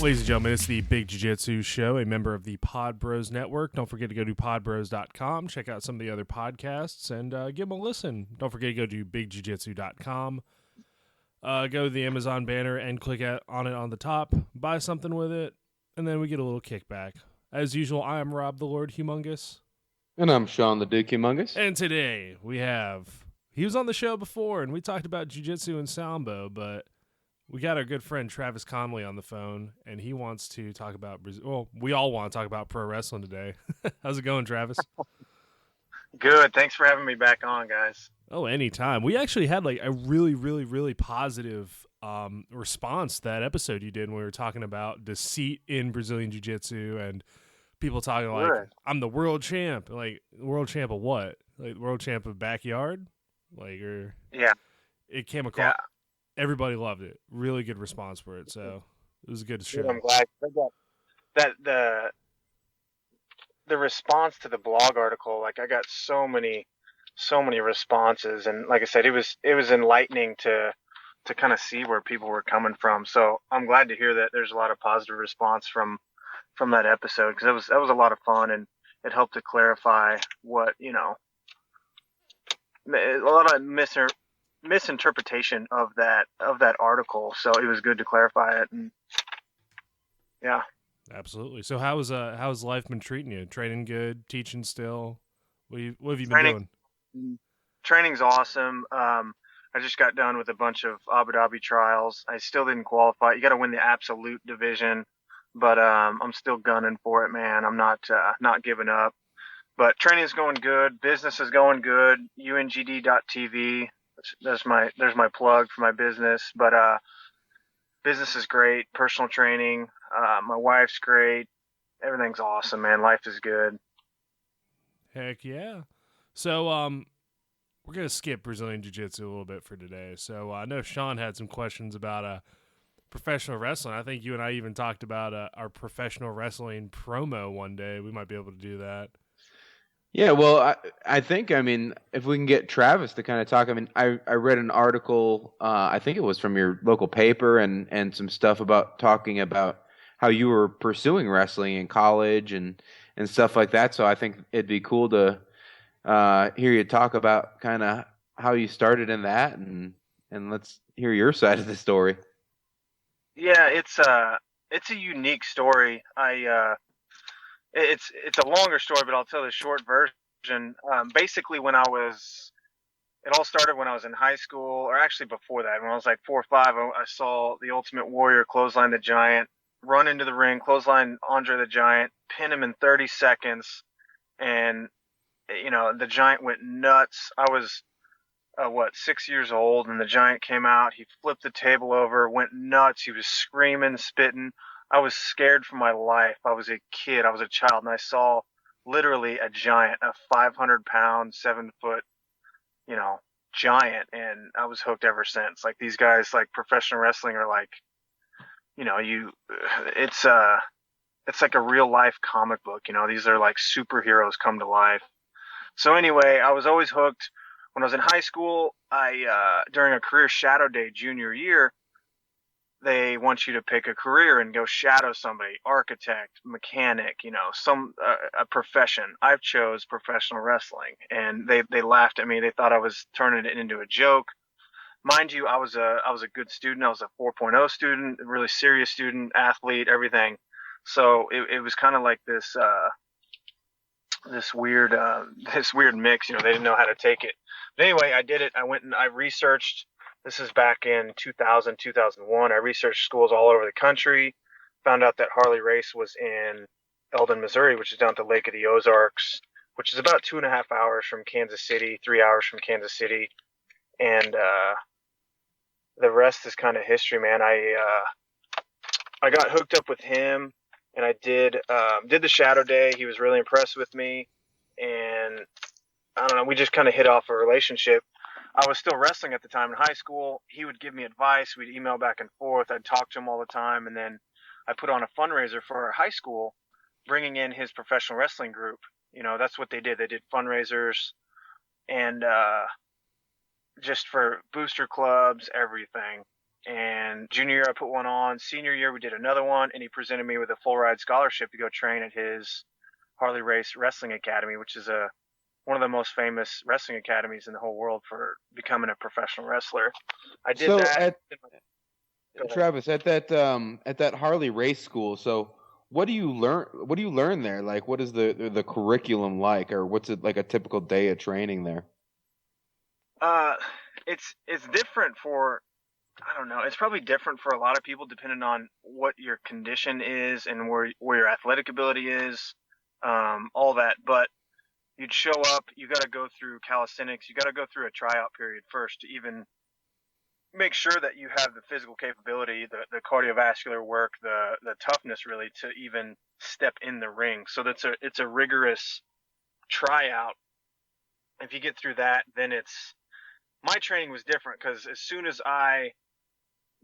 Ladies and gentlemen, it's the Big Jiu-Jitsu Show, a member of the Pod Bros Network. Don't forget to go to podbros.com, check out some of the other podcasts, and give them a listen. Don't forget to go to bigjujitsu.com. Go to the Amazon banner and click on it on the top, buy something with it, and then we get a little kickback. As usual, I am Rob the Lord Humongous. And I'm Shawn the Duke Humongous. And today we have, he was on the show before, and we talked about jiu-jitsu and sambo, but we got our good friend Travis Conley on the phone, and he wants to talk about, well, we all want to talk about pro wrestling today. How's it going, Travis? Good. Thanks for having me back on, guys. Oh, anytime. We actually had like a really, really, really positive response to that episode you did when we were talking about deceit in Brazilian Jiu-Jitsu and people talking like, Good. I'm the world champ. Like, world champ of what? Like, world champ of backyard? Like, or... Yeah. It came across... Yeah. Everybody loved it. Really good response for it, so it was a good show. I'm glad that the response to the blog article, like I got so many responses, and like I said, it was enlightening to kind of see where people were coming from. So I'm glad to hear that there's a lot of positive response from that episode, because that was a lot of fun, and it helped to clarify what, you know, a lot of misinterpretation of that article, so it was good to clarify it. And yeah, absolutely. So how's life been treating you? Training good, teaching still? What have you been doing? Training's awesome. I just got done with a bunch of Abu Dhabi trials. I still didn't qualify. You got to win the absolute division, but I'm still gunning for it, man. I'm not giving up. But training's going good. Business is going good. UNGD.TV. There's my plug for my business. But business is great. Personal training. My wife's great. Everything's awesome, man. Life is good. Heck yeah. So we're gonna skip Brazilian Jiu-Jitsu a little bit for today. So I know Shawn had some questions about professional wrestling. I think you and I even talked about our professional wrestling promo one day. We might be able to do that. Yeah, well, I think, I mean, if we can get Travis to kind of talk, I mean, I read an article, I think it was from your local paper, and some stuff about talking about how you were pursuing wrestling in college and stuff like that. So I think it'd be cool to hear you talk about kind of how you started in that, and let's hear your side of the story. Yeah, it's a unique story. It's a longer story, but I'll tell the short version. Basically, it all started when I was in high school, or actually before that. When I was like 4 or 5, I saw the Ultimate Warrior clothesline the Giant, run into the ring, clothesline Andre the Giant, pin him in 30 seconds, and you know, the Giant went nuts. I was 6 years old, and the Giant came out. He flipped the table over, went nuts. He was screaming, spitting. I was scared for my life. I was a kid. I was a child, and I saw literally a giant, a 500-pound, 7-foot, you know, giant, and I was hooked ever since. Like, these guys, like, professional wrestling are like, you know, it's like a real life comic book. You know, these are like superheroes come to life. So anyway, I was always hooked. When I was in high school, during a career shadow day junior year, they want you to pick a career and go shadow somebody, architect, mechanic, you know, a profession. I chose professional wrestling, and they laughed at me. They thought I was turning it into a joke. Mind you, I was a good student. I was a 4.0 student, a really serious student, athlete, everything. So it was kind of like this weird mix. You know, they didn't know how to take it. But anyway, I did it. I went and I researched. This is back in 2000, 2001. I researched schools all over the country, found out that Harley Race was in Eldon, Missouri, which is down at the Lake of the Ozarks, which is about 2.5 hours from Kansas City, 3 hours from Kansas City. And the rest is kind of history, man. I got hooked up with him, and I did the shadow day. He was really impressed with me, and I don't know, we just kind of hit off a relationship. I was still wrestling at the time in high school. He would give me advice. We'd email back and forth. I'd talk to him all the time. And then I put on a fundraiser for our high school, bringing in his professional wrestling group. You know, that's what they did. They did fundraisers and just for booster clubs, everything. And junior year, I put one on. Senior year, we did another one, and he presented me with a full ride scholarship to go train at his Harley Race Wrestling Academy, which is one of the most famous wrestling academies in the whole world for becoming a professional wrestler. I did So that. Travis, at that Harley Race School, so what do you learn? What do you learn there? Like, what is the curriculum like, or what's it like a typical day of training there? Uh, it's different for, I don't know. It's probably different for a lot of people depending on what your condition is and where your athletic ability is, all that. But you'd show up. You got to go through calisthenics. You got to go through a tryout period first to even make sure that you have the physical capability, the cardiovascular work, the toughness really to even step in the ring. So it's a rigorous tryout. If you get through that, then my training was different because as soon as I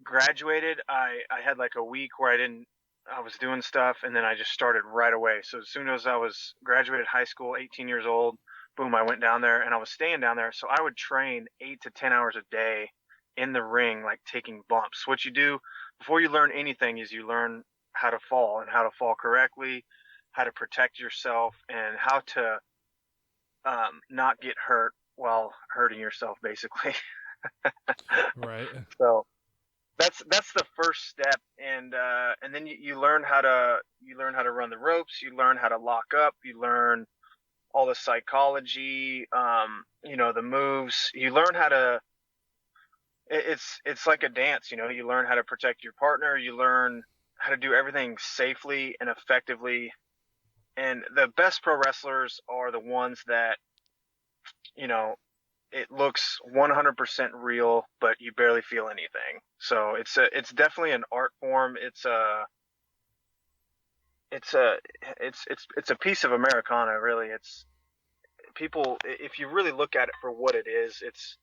graduated, I had like a week where I was doing stuff, and then I just started right away. So as soon as I was graduated high school, 18 years old, boom, I went down there and I was staying down there. So I would train 8 to 10 hours a day in the ring, like taking bumps. What you do before you learn anything is you learn how to fall and how to fall correctly, how to protect yourself, and how to not get hurt while hurting yourself, basically. Right. So that's the first step, and then you learn how to run the ropes, you learn how to lock up, you learn all the psychology, the moves, you learn how to. It's like a dance, you learn how to protect your partner, you learn how to do everything safely and effectively, and the best pro wrestlers are the ones that you know it looks 100% real, but you barely feel anything. So it's definitely an art form. It's a piece of Americana, really. It's people, if you really look at it for what it is, it's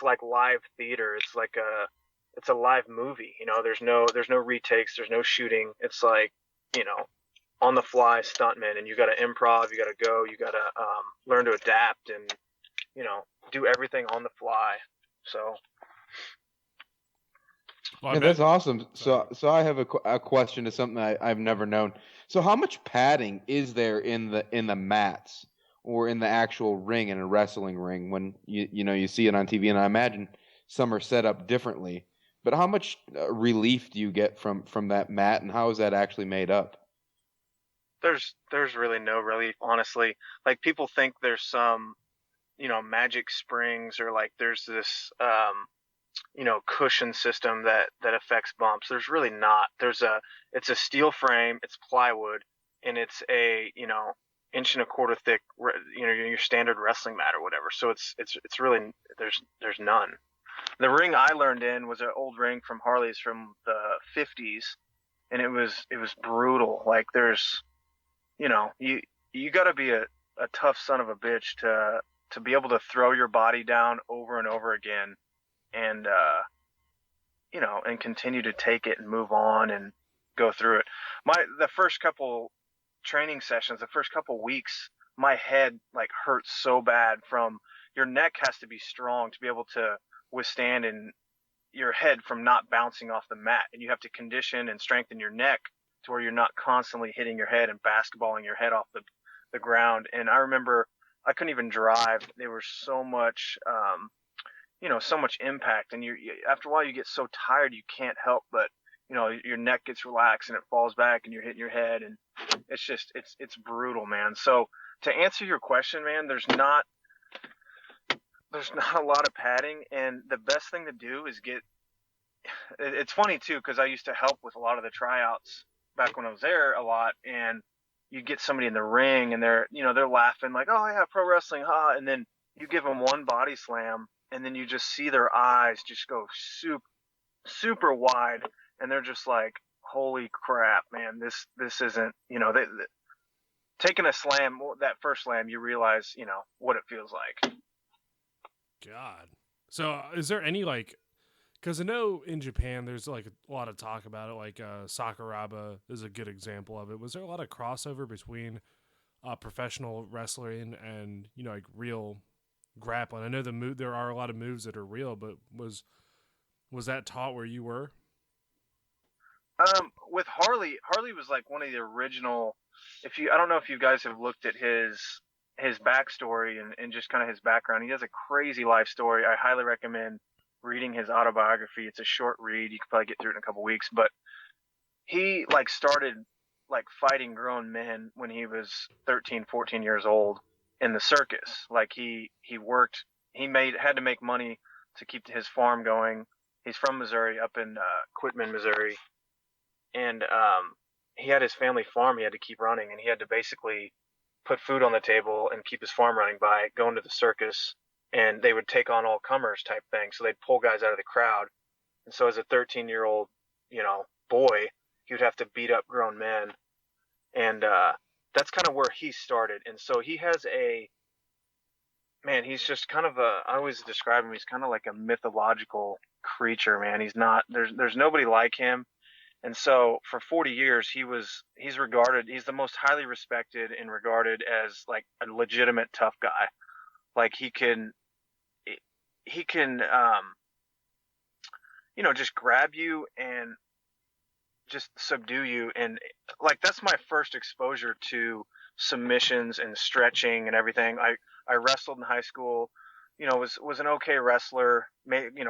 like live theater. It's a live movie. There's no retakes, there's no shooting. It's like, on the fly stuntman, and you got to improv, you got to go, you got to learn to adapt, and do everything on the fly. So. Well, Yeah, that's awesome. So I have a question to something I've never known. So how much padding is there in the mats or in the actual ring in a wrestling ring when you see it on TV? And I imagine some are set up differently. But how much relief do you get from that mat, and how is that actually made up? There's really no relief, honestly. Like, people think there's some magic springs, or like there's this cushion system that affects bumps. There's really not. It's a steel frame, it's plywood, and it's a inch and a quarter thick, your standard wrestling mat or whatever. So it's really, there's none. The ring I learned in was an old ring from Harley's from the 50s, and it was brutal. Like, there's you got to be a tough son of a bitch to be able to throw your body down over and over again, and and continue to take it and move on and go through it. The first couple training sessions, the first couple weeks, my head like hurts so bad. From your neck has to be strong to be able to withstand, and your head from not bouncing off the mat, and you have to condition and strengthen your neck to where you're not constantly hitting your head and basketballing your head off the ground. And I remember I couldn't even drive. There was so much so much impact, and after a while you get so tired you can't help but your neck gets relaxed and it falls back and you're hitting your head, and it's just it's brutal, man. So to answer your question, man, there's not a lot of padding, and the best thing to do is it's funny too, because I used to help with a lot of the tryouts back when I was there a lot, and you get somebody in the ring and they're laughing like, oh yeah, pro wrestling, huh? And then you give them one body slam, and then you just see their eyes just go super, super wide, and they're just like, holy crap, man, this isn't, taking a slam, that first slam, you realize, what it feels like. God. So is there any, like, because I know in Japan there's like a lot of talk about it, like Sakuraba is a good example of it. Was there a lot of crossover between professional wrestling and like real grappling? I know there are a lot of moves that are real, but was Was that taught where you were? With Harley was like one of the original. I don't know if you guys have looked at his backstory and just kind of his background. He has a crazy life story. I highly recommend reading his autobiography. It's a short read. You can probably get through it in a couple weeks. But he like started like fighting grown men when he was 13, 14 years old in the circus. Like he worked. Had to make money to keep his farm going. He's from Missouri, up in Quitman, Missouri, and he had his family farm he had to keep running, and he had to basically put food on the table and keep his farm running by going to the circus, and they would take on all comers type thing. So they'd pull guys out of the crowd, and so as a 13-year-old, boy, he would have to beat up grown men, and that's kind of where he started. And so he has a man. He's just kind of I always describe him. He's kind of like a mythological creature, man. He's not. There's nobody like him. And so for 40 years, he's the most highly respected and regarded as like a legitimate tough guy. Like he can, just grab you and just subdue you. And like, that's my first exposure to submissions and stretching and everything. I wrestled in high school, was an okay wrestler,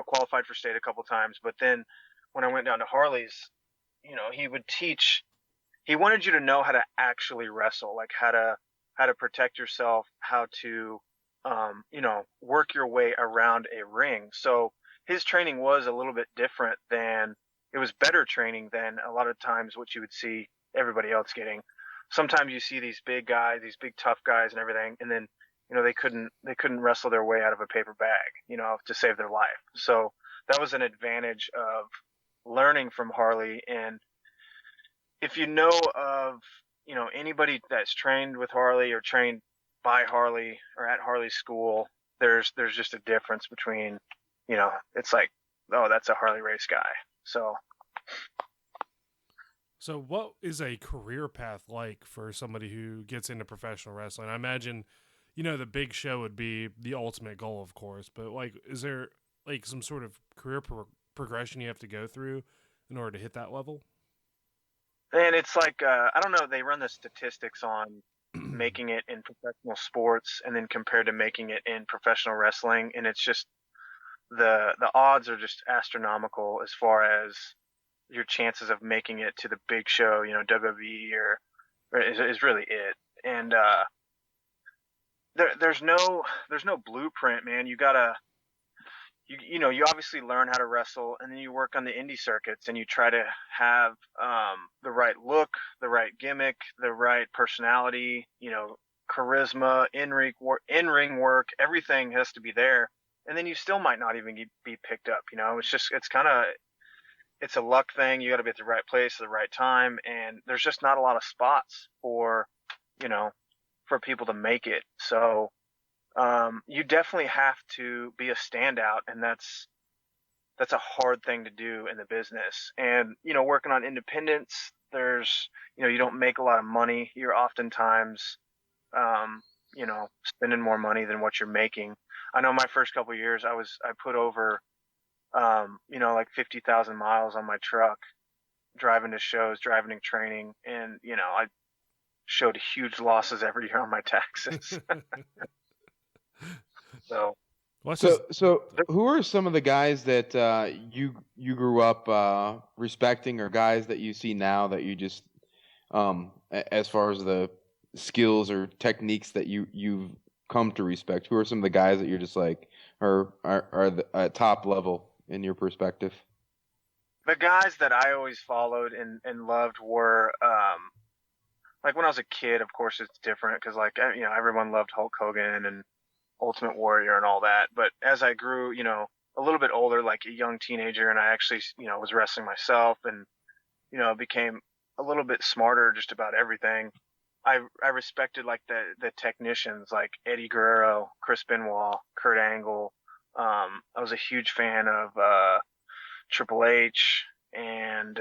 qualified for state a couple times. But then when I went down to Harley's, he wanted you to know how to actually wrestle, like how to protect yourself, how to work your way around a ring. So his training was a little bit different it was better training than a lot of times what you would see everybody else getting. Sometimes you see these big guys, these big tough guys and everything, and then they couldn't wrestle their way out of a paper bag, to save their life. So that was an advantage of learning from Harley. And if you know of anybody that's trained with Harley or trained by Harley or at Harley school, there's just a difference between it's like, oh, that's a Harley race guy. So what is a career path like for somebody who gets into professional wrestling? I imagine the big show would be the ultimate goal, of course, but like, is there like some sort of career progression you have to go through in order to hit that level? And it's like, I don't know, they run the statistics on making it in professional sports and then compared to making it in professional wrestling. And it's just, the odds are just astronomical as far as your chances of making it to the big show, WWE is really it. And, there's no blueprint, man. You obviously learn how to wrestle, and then you work on the indie circuits, and you try to have the right look, the right gimmick, the right personality, charisma, in-ring work. Everything has to be there, and then you still might not even be picked up. It's a luck thing. You got to be at the right place at the right time, and there's just not a lot of spots for people to make it. So you definitely have to be a standout, and that's a hard thing to do in the business. And working on independents, you don't make a lot of money. You're oftentimes spending more money than what you're making. I know my first couple of years, I put over like 50,000 miles on my truck, driving to shows, driving to training, and I showed huge losses every year on my taxes. So who are some of the guys that you grew up respecting, or guys that you see now that you just as far as the skills or techniques that you've come to respect? Who are some of the guys that you're just like are at top level in your perspective? The guys that I always followed and loved were like when I was a kid. Of course, it's different because like everyone loved Hulk Hogan and Ultimate Warrior and all that. But as I grew, a little bit older, like a young teenager, and I actually, was wrestling myself and, became a little bit smarter just about everything. I respected like the technicians like Eddie Guerrero, Chris Benoit, Kurt Angle. I was a huge fan of Triple H, and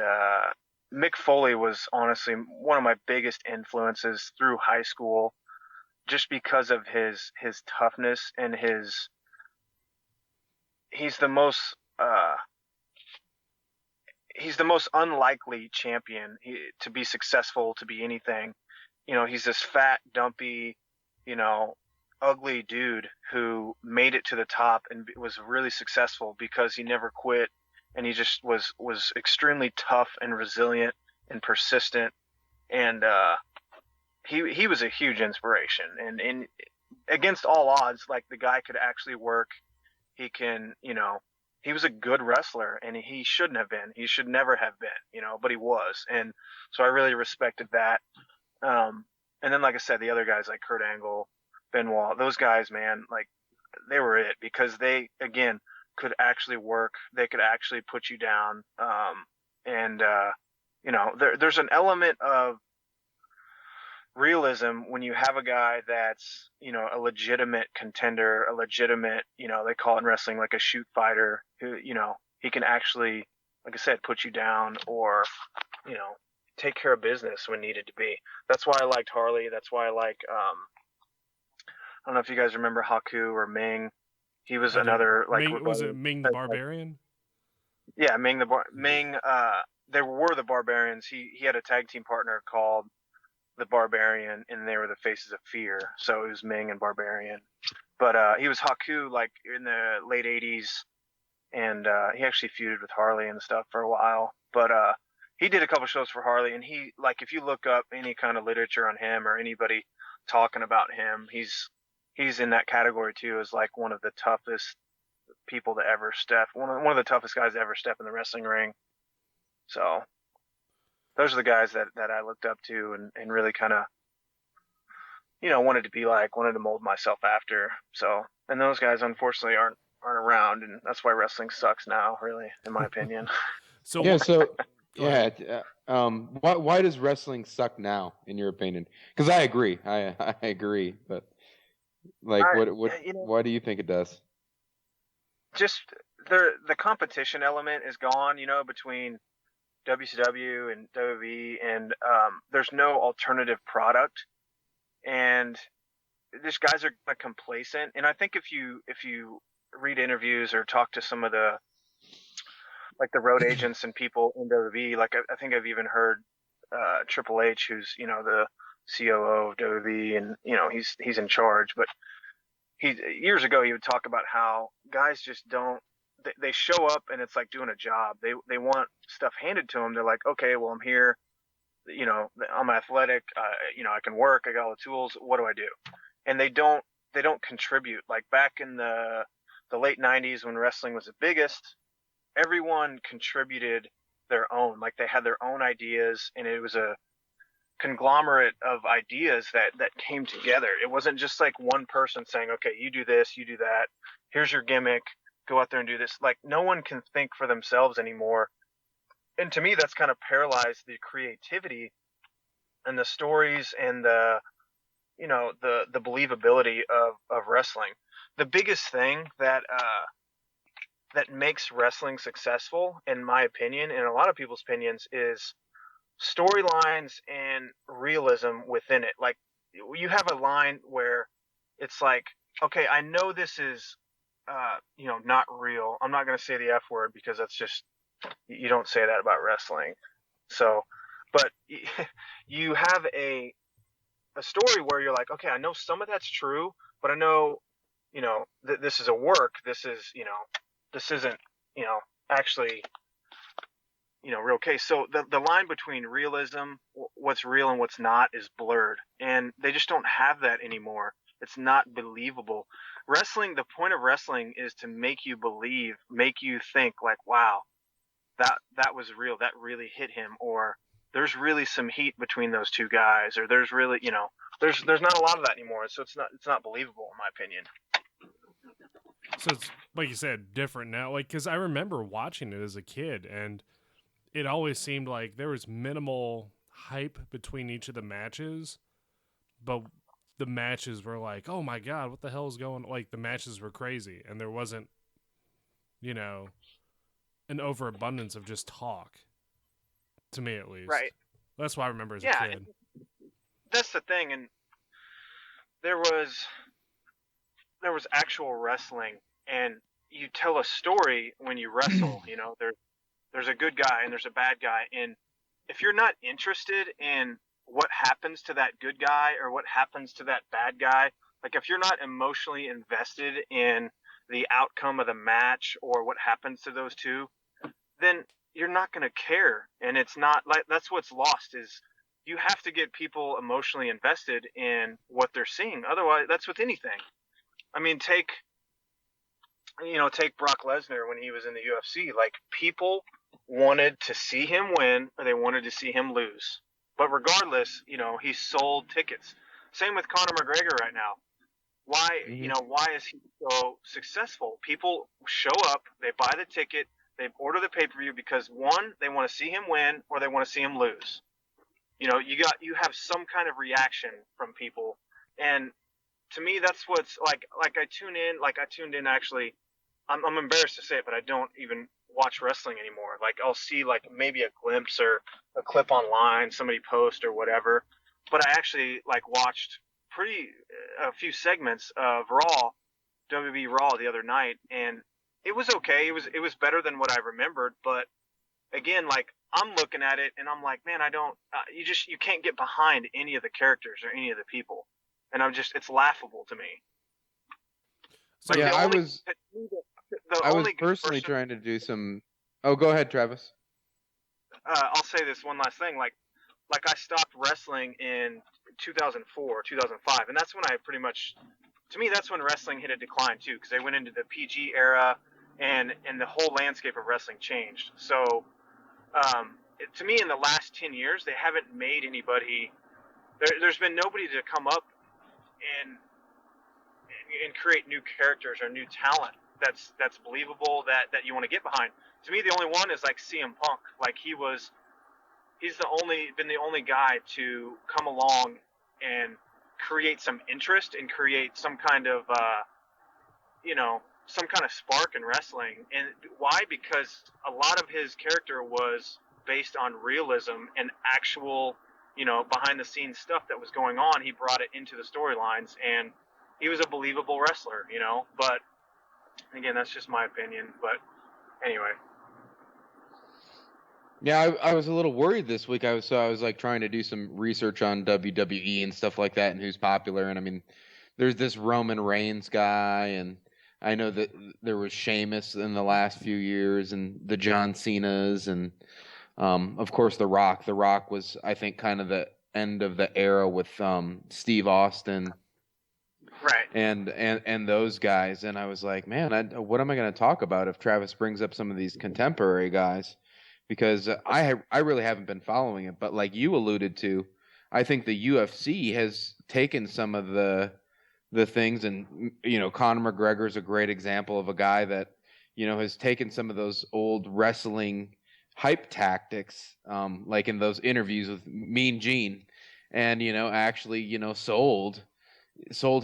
Mick Foley was honestly one of my biggest influences through high school, just because of his toughness and he's the most he's the most unlikely champion to be successful, to be anything. He's this fat, dumpy, ugly dude who made it to the top and was really successful because he never quit, and he just was extremely tough and resilient and persistent, and he was a huge inspiration, and against all odds, like, the guy could actually work. He can, he was a good wrestler, and he shouldn't have been. He should never have been, but he was, and so I really respected that. And then, like I said, the other guys like Kurt Angle, Benoit, those guys, man, like, they were it because they, again, could actually work. They could actually put you down. And there's an element of realism when you have a guy that's, a legitimate contender, a legitimate, they call it in wrestling like a shoot fighter who, he can actually, like I said, put you down or, take care of business when needed to be. That's why I liked Harley. That's why I like, I don't know if you guys remember Haku or Ming. He was another, like, was it Ming the Barbarian? Yeah, Ming they were the Barbarians. He had a tag team partner called the Barbarian, and they were the Faces of Fear. So it was Ming and Barbarian. But he was Haku, like, in the late 80s, and he actually feuded with Harley and stuff for a while. But he did a couple shows for Harley, and he, like, if you look up any kind of literature on him or anybody talking about him, he's in that category too, as like one of the toughest people to ever step, one of the toughest guys to ever step in the wrestling ring. So those are the guys that I looked up to and really kind of, wanted to mold myself after. So, and those guys unfortunately aren't around, and that's why wrestling sucks now, really, in my opinion. Why does wrestling suck now, in your opinion? Because I agree, I agree, but like, why do you think it does? Just the competition element is gone, between WCW and WWE, and there's no alternative product, and these guys are kind of complacent. And I think if you read interviews or talk to some of the road agents and people in WWE, like I think I've even heard Triple H, who's the COO of WWE, and he's in charge, but years ago he would talk about how guys just don't. They show up and it's like doing a job. They want stuff handed to them. They're like, okay, well, I'm here. I'm athletic. I can work. I got all the tools. What do I do? And they don't contribute. Like back in the late 90s when wrestling was the biggest, everyone contributed their own. Like they had their own ideas, and it was a conglomerate of ideas that came together. It wasn't just like one person saying, okay, you do this, you do that. Here's your gimmick. Go out there and do this. Like, no one can think for themselves anymore. And to me, that's kind of paralyzed the creativity and the stories and the believability of wrestling. The biggest thing that makes wrestling successful, in my opinion, and a lot of people's opinions, is storylines and realism within it. Like, you have a line where it's like, okay, I know this is not real. I'm not going to say the F word because that's just, you don't say that about wrestling. So, but you have a story where you're like, okay, I know some of that's true, but I know, this is a work. This is, this isn't, actually, real case. So the line between realism, what's real and what's not, is blurred, and they just don't have that anymore. It's not believable. Wrestling, the point of wrestling is to make you believe, make you think like, wow, that was real. That really hit him. Or there's really some heat between those two guys, or there's really, there's not a lot of that anymore. So it's not believable, in my opinion. So it's, like you said, different now. Like, cause I remember watching it as a kid, and it always seemed like there was minimal hype between each of the matches, but the matches were like, oh my God, what the hell is going on? Like, the matches were crazy, and there wasn't, an overabundance of just talk, to me at least. Right. That's what I remember as a kid. That's the thing, and there was actual wrestling, and you tell a story when you wrestle. there's a good guy and there's a bad guy. And if you're not interested in what happens to that good guy or what happens to that bad guy, like if you're not emotionally invested in the outcome of the match or what happens to those two, then you're not going to care. And it's not like that's what's lost is you have to get people emotionally invested in what they're seeing. Otherwise, that's with anything. I mean, take Brock Lesnar when he was in the UFC. Like people wanted to see him win or they wanted to see him lose. But regardless, he sold tickets. Same with Conor McGregor right now. Why, why is he so successful? People show up, they buy the ticket, they order the pay-per-view because one, they want to see him win or they want to see him lose. You have some kind of reaction from people. And to me, that's what's like I tuned in actually. I'm embarrassed to say it, but I don't even watch wrestling anymore. Like I'll see like maybe a glimpse or a clip online, somebody post or whatever. But I actually like watched a few segments of WWE Raw the other night, and it was okay. It was better than what I remembered. But again, like I'm looking at it and I'm like, man, I don't. You can't get behind any of the characters or any of the people, and it's laughable to me. Like yeah, I was personally trying to do some. Oh, go ahead, Travis. I'll say this one last thing. Like I stopped wrestling in 2004, 2005, and that's when I pretty much, to me, that's when wrestling hit a decline too, because they went into the PG era, and the whole landscape of wrestling changed. So, to me, in the last 10 years, they haven't made anybody. There's been nobody to come up and create new characters or new talent that's believable that you want to get behind. To me, the only one is like CM Punk. Like he's been the only guy to come along and create some interest and create some kind of some kind of spark in wrestling. And why? Because a lot of his character was based on realism and actual behind the scenes stuff that was going on. He brought it into the storylines, and he was a believable wrestler, but again, that's just my opinion. But anyway. Yeah, I was a little worried this week. I was like trying to do some research on WWE and stuff like that and who's popular. And I mean, there's this Roman Reigns guy, and I know that there was Sheamus in the last few years, and the John Cenas, and of course The Rock. The Rock was, I think, kind of the end of the era with Steve Austin. Right. And those guys. And I was like, man, what am I going to talk about if Travis brings up some of these contemporary guys? Because I really haven't been following it. But like you alluded to, I think the UFC has taken some of the things, and Conor McGregor is a great example of a guy that has taken some of those old wrestling hype tactics, like in those interviews with Mean Gene, and actually sold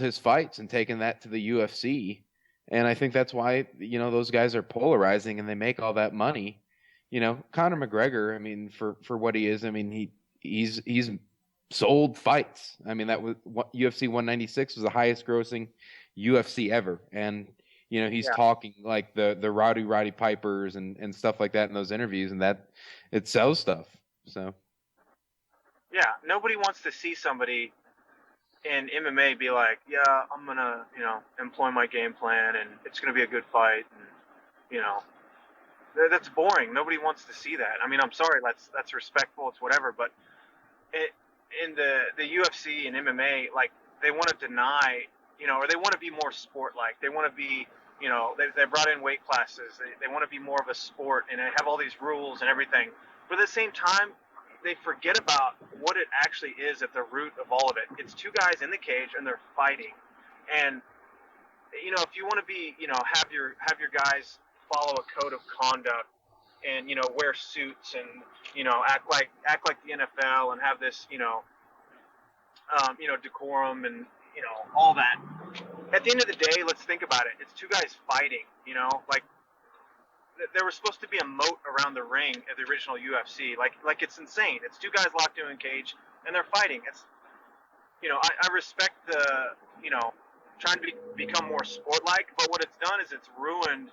his fights and taken that to the UFC. And I think that's why those guys are polarizing and they make all that money. Conor McGregor, I mean, for what he is, I mean, he's sold fights. I mean, that was UFC 196 was the highest grossing UFC ever. And, he's talking like the Roddy Pipers and stuff like that in those interviews, and that it sells stuff. So. Yeah. Nobody wants to see somebody in MMA be like, yeah, I'm going to, employ my game plan and it's going to be a good fight. And, that's boring. Nobody wants to see that. I mean, I'm sorry, that's respectful, it's whatever, but in the UFC and MMA, like they want to deny, or they want to be more sport-like. They want to be, they brought in weight classes. They want to be more of a sport, and they have all these rules and everything. But at the same time, they forget about what it actually is at the root of all of it. It's two guys in the cage and they're fighting. And if you want to be, have your guys follow a code of conduct and wear suits and act like the NFL and have this decorum and all that. At the end of the day, let's think about it. It's two guys fighting. Like there was supposed to be a moat around the ring at the original UFC. Like it's insane. It's two guys locked in a cage and they're fighting. It's I respect the trying to become more sport-like, but what it's done is it's ruined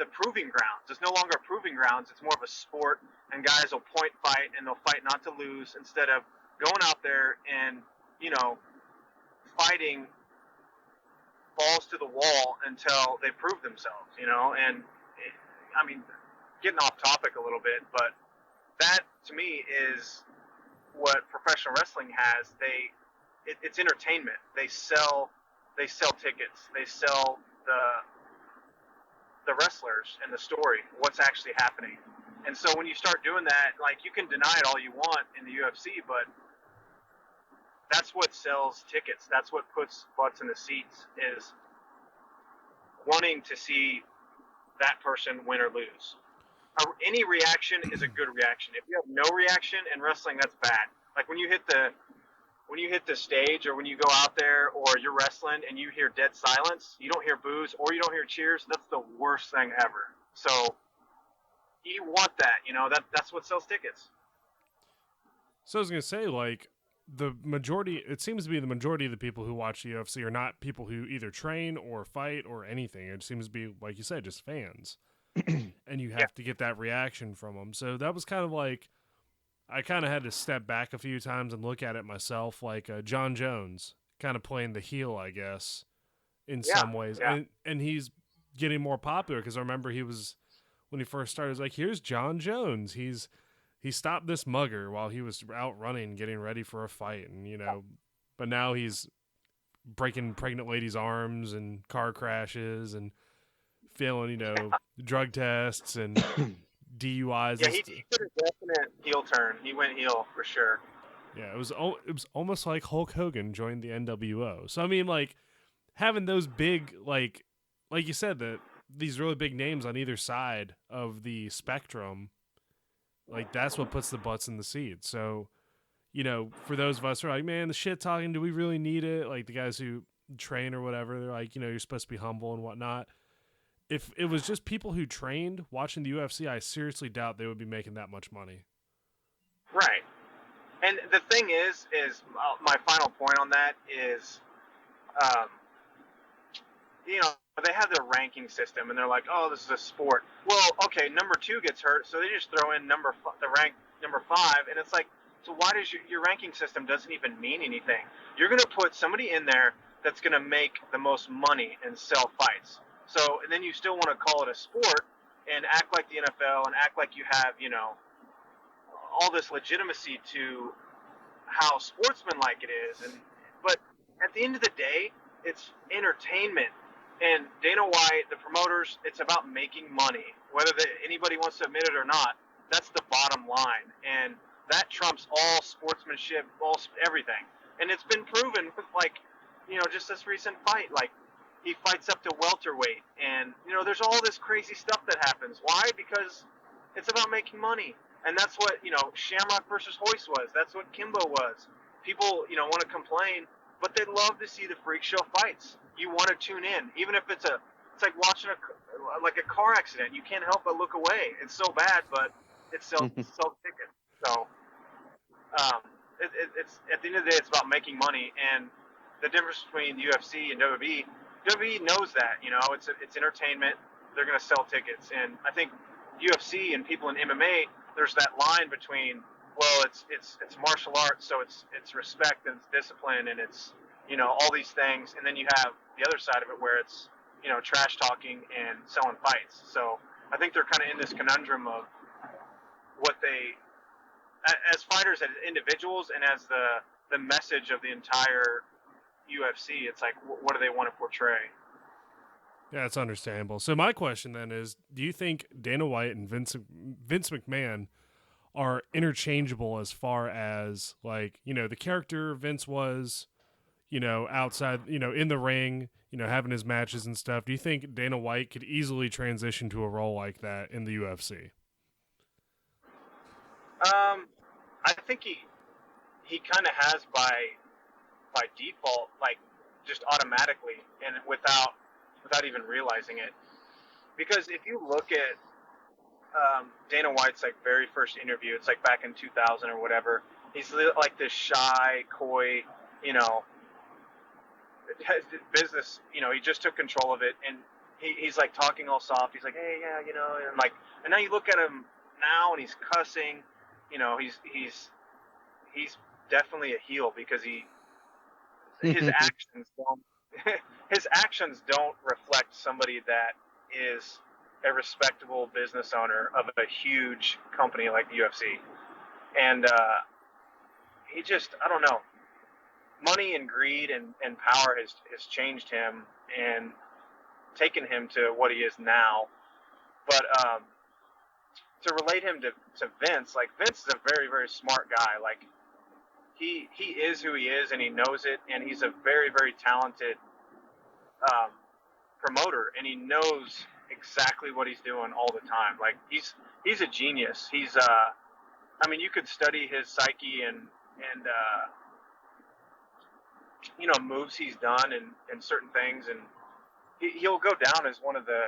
the proving grounds. It's no longer a proving grounds. It's more of a sport, and guys will point fight, and they'll fight not to lose instead of going out there and, fighting balls to the wall until they prove themselves, and getting off topic a little bit, but that to me is what professional wrestling has. It's entertainment. They sell tickets. They sell the wrestlers and the story, what's actually happening. And so when you start doing that, like, you can deny it all you want in the UFC, but that's what sells tickets. That's what puts butts in the seats, is wanting to see that person win or lose. Any reaction is a good reaction. If you have no reaction in wrestling, that's bad. Like when you hit the stage, or when you go out there or you're wrestling and you hear dead silence, you don't hear boos or you don't hear cheers, that's the worst thing ever. So you want that, that's what sells tickets. So I was going to say, like, it seems to be the majority of the people who watch the UFC are not people who either train or fight or anything. It seems to be, like you said, just fans. And you have to get that reaction from them. So that was kind of like, I kind of had to step back a few times and look at it myself, like John Jones kind of playing the heel, I guess, in some ways. Yeah. And he's getting more popular, because I remember when he first started, it was like, here's John Jones. He stopped this mugger while he was out running, getting ready for a fight. And, but now he's breaking pregnant ladies' arms and car crashes and failing, drug tests and DUIs. Yeah, he did a definite heel turn. He went heel for sure. Yeah, it was almost like Hulk Hogan joined the NWO. So I mean, like, having those big, like you said, these really big names on either side of the spectrum, like, that's what puts the butts in the seats. So, for those of us who are like, man, the shit talking, do we really need it? Like the guys who train or whatever, they're like, you're supposed to be humble and whatnot. If it was just people who trained watching the UFC, I seriously doubt they would be making that much money. Right. And the thing is my final point on that is, they have their ranking system, and they're like, oh, this is a sport. Well, okay, number 2 gets hurt, so they just throw in the rank number 5, and it's like, so why does your ranking system doesn't even mean anything? You're going to put somebody in there that's going to make the most money and sell fights. So, and then you still want to call it a sport and act like the NFL and act like you have, all this legitimacy to how sportsmanlike it is. But at the end of the day, it's entertainment. And Dana White, the promoters, it's about making money. Whether anybody wants to admit it or not, that's the bottom line. And that trumps all sportsmanship, everything. And it's been proven with, just this recent fight. Like, he fights up to welterweight, and there's all this crazy stuff that happens. Why? Because it's about making money, and that's what Shamrock versus Hoist was. That's what Kimbo was. People want to complain, but they love to see the freak show fights. You want to tune in, even if it's like watching a car accident. You can't help but look away. It's so bad, but it sells tickets. So it's at the end of the day, it's about making money, and the difference between the UFC and WWE knows that, it's entertainment. They're going to sell tickets. And I think UFC and people in MMA, there's that line between, well, it's martial arts, so it's respect and it's discipline and it's, all these things. And then you have the other side of it where it's, trash talking and selling fights. So I think they're kind of in this conundrum of what they, as fighters, as individuals, and as the message of the entire UFC, it's like, what do they want to portray? Yeah, it's understandable. So my question then is, do you think Dana White and Vince McMahon are interchangeable as far as, like, the character Vince was, outside, in the ring, having his matches and stuff? Do you think Dana White could easily transition to a role like that in the UFC? I think he kind of has by default, like, just automatically, and without even realizing it. Because if you look at Dana White's very first interview, it's like back in 2000 or whatever, he's like this shy, coy, business, he just took control of it, and he's like talking all soft. He's like, hey, yeah, and now you look at him now, and he's cussing. He's definitely a heel because his actions don't his actions don't reflect somebody that is a respectable business owner of a huge company like the UFC. And he just, I don't know, money and greed and power has changed him and taken him to what he is now. But to relate him to Vince, like Vince is a very, very smart guy. Like he is who he is, and he knows it, and he's a very, very talented promoter, and he knows exactly what he's doing all the time. Like he's a genius. He's I mean, you could study his psyche and moves he's done and certain things, and he'll go down as one of the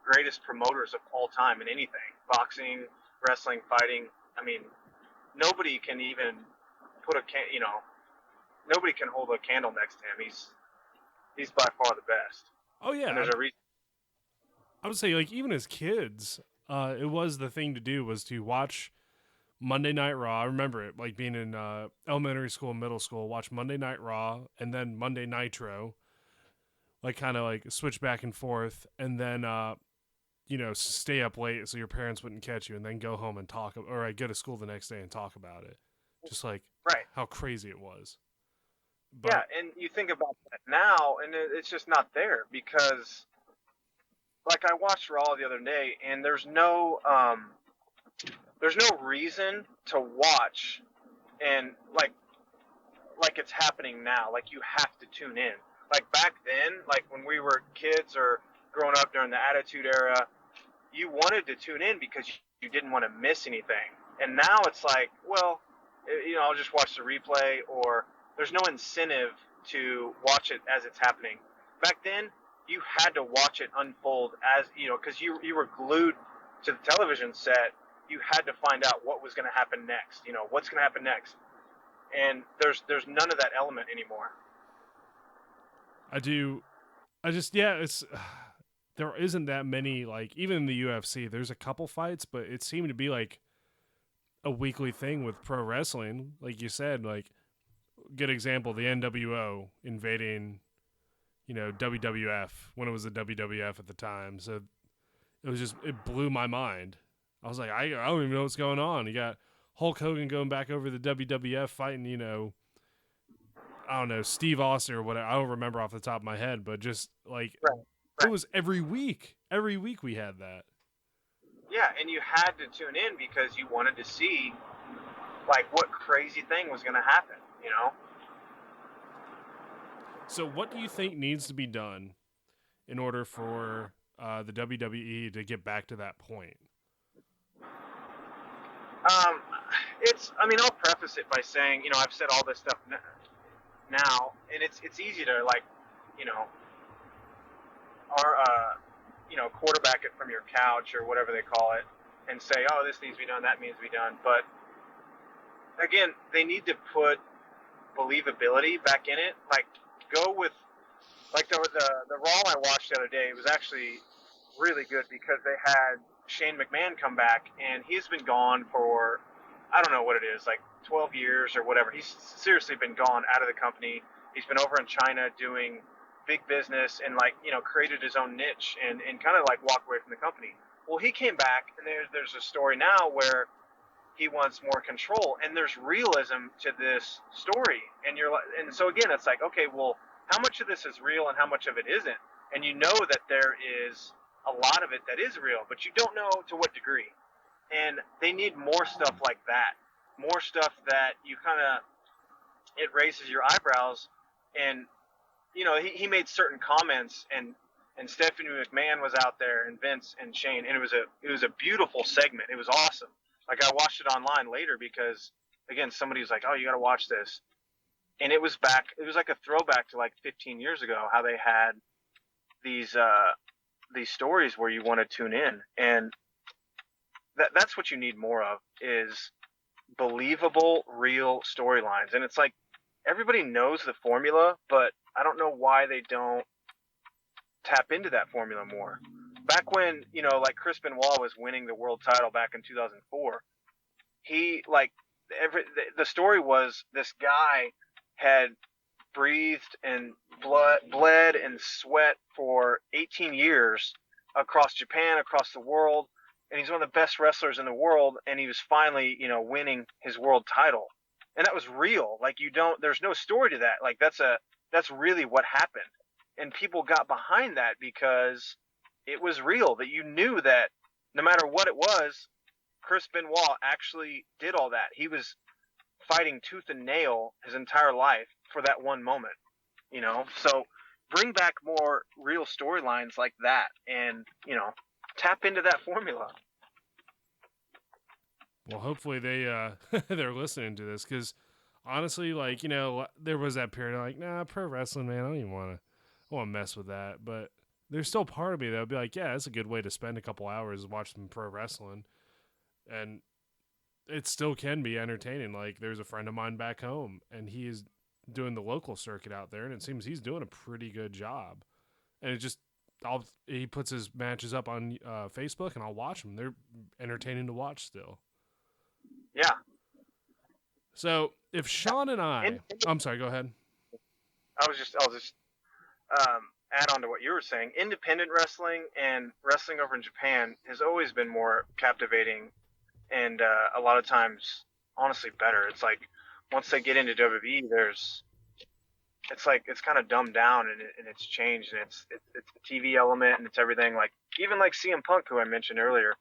greatest promoters of all time in anything: boxing, wrestling, fighting. I mean, nobody can even nobody can hold a candle next to him. He's by far the best. Oh yeah, And there's a reason. I would say, like, even as kids, it was the thing to do was to watch Monday Night Raw. I remember it, like, being in elementary school and middle school, watch Monday Night Raw and then Monday Nitro, like, kind of, like, switch back and forth, and then, stay up late so your parents wouldn't catch you, and then go home and talk, or go to school the next day and talk about it. Just, like, right. How crazy it was. But, yeah, and you think about that now, and it's just not there because, like, I watched Raw the other day, and there's no reason to watch, and like it's happening now. Like you have to tune in. Like back then, like when we were kids or growing up during the Attitude Era, you wanted to tune in because you didn't want to miss anything. And now it's like, well, I'll just watch the replay, or there's no incentive to watch it as it's happening. Back then, you had to watch it unfold as, because you were glued to the television set. You had to find out what was going to happen next. What's going to happen next. And there's none of that element anymore. It's there isn't that many, like, even in the UFC, there's a couple fights, but it seemed to be like a weekly thing with pro wrestling. Like you said, like, good example, the NWO invading, WWF when it was the WWF at the time. So it blew my mind. I was like, I don't even know what's going on. You got Hulk Hogan going back over the WWF fighting, I don't know, Steve Austin or whatever. I don't remember off the top of my head, but just like, right. It was every week. Every week we had that. Yeah, and you had to tune in because you wanted to see, like, what crazy thing was going to happen, So what do you think needs to be done in order for the WWE to get back to that point? I'll preface it by saying, I've said all this stuff now, and it's easy to, like, quarterback it from your couch or whatever they call it and say, oh, this needs to be done, that needs to be done. But again, they need to put believability back in it. Like, go with, like, the Raw I watched the other day, it was actually really good because they had Shane McMahon come back, and he's been gone for, I don't know what it is, like 12 years or whatever. He's seriously been gone out of the company. He's been over in China doing big business and, like, created his own niche and kind of, like, walked away from the company. Well, he came back, and there's a story now where he wants more control, and there's realism to this story. And and so again, it's like, okay, well, how much of this is real and how much of it isn't? And you know that there is a lot of it that is real, but you don't know to what degree. And they need more stuff like that. More stuff that you kind of, it raises your eyebrows. And, he made certain comments, and Stephanie McMahon was out there, and Vince and Shane, and it was a beautiful segment. It was awesome. Like, I watched it online later because, again, somebody was like, oh, you got to watch this. And it was like a throwback to, like, 15 years ago, how they had these stories where you want to tune in. And that's what you need more of, is believable, real storylines. And it's like, everybody knows the formula, but I don't know why they don't tap into that formula more. Back when, like Chris Benoit was winning the world title back in 2004, he like the story was this guy had breathed and bled and sweat for 18 years across Japan, across the world, and he's one of the best wrestlers in the world, and he was finally, winning his world title. And that was real. Like there's no story to that. Like that's really what happened. And people got behind that because it was real, that you knew that no matter what it was, Chris Benoit actually did all that. He was fighting tooth and nail his entire life for that one moment, So bring back more real storylines like that and, tap into that formula. Well, hopefully they're listening to this, because honestly, like, there was that period of like, nah, pro wrestling, man, I don't even want to mess with that. But there's still part of me that would be like, yeah, that's a good way to spend a couple hours watching pro wrestling. And it still can be entertaining. Like, there's a friend of mine back home, and he is doing the local circuit out there, and it seems he's doing a pretty good job. And he puts his matches up on Facebook, and I'll watch them. They're entertaining to watch still. Yeah. So if Shawn and I'm sorry, go ahead. I'll just add on to what you were saying. Independent wrestling and wrestling over in Japan has always been more captivating, and a lot of times, honestly, better. It's like once they get into WWE, it's kind of dumbed down and it's changed, and it's the TV element and it's everything. Like even like CM Punk, who I mentioned earlier,